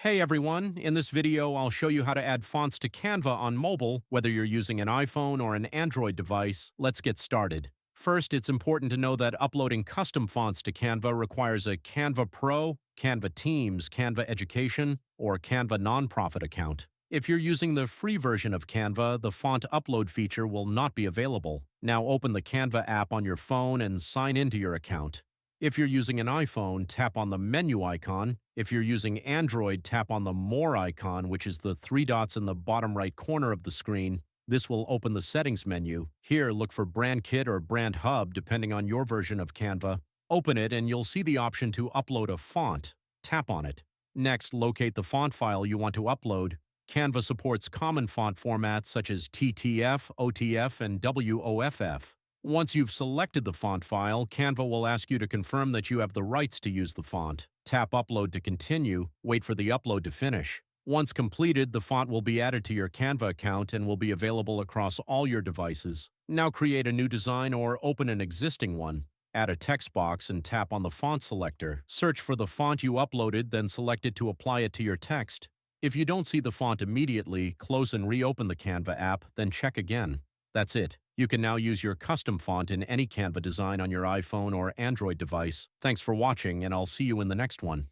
Hey everyone, in this video I'll show you how to add fonts to Canva on mobile, whether you're using an iPhone or an Android device. Let's get started. First, it's important to know that uploading custom fonts to Canva requires a Canva Pro, Canva Teams, Canva Education, or Canva Nonprofit account. If you're using the free version of Canva, the font upload feature will not be available. Now open the Canva app on your phone and sign into your account. If you're using an iPhone, tap on the menu icon. If you're using Android, tap on the More icon, which is the three dots in the bottom right corner of the screen. This will open the Settings menu. Here, look for Brand Kit or Brand Hub, depending on your version of Canva. Open it and you'll see the option to upload a font. Tap on it. Next, locate the font file you want to upload. Canva supports common font formats such as TTF, OTF, and WOFF. Once you've selected the font file, Canva will ask you to confirm that you have the rights to use the font. Tap Upload to continue, wait for the upload to finish. Once completed, the font will be added to your Canva account and will be available across all your devices. Now create a new design or open an existing one. Add a text box and tap on the font selector. Search for the font you uploaded, then select it to apply it to your text. If you don't see the font immediately, close and reopen the Canva app, then check again. That's it. You can now use your custom font in any Canva design on your iPhone or Android device. Thanks for watching, and I'll see you in the next one.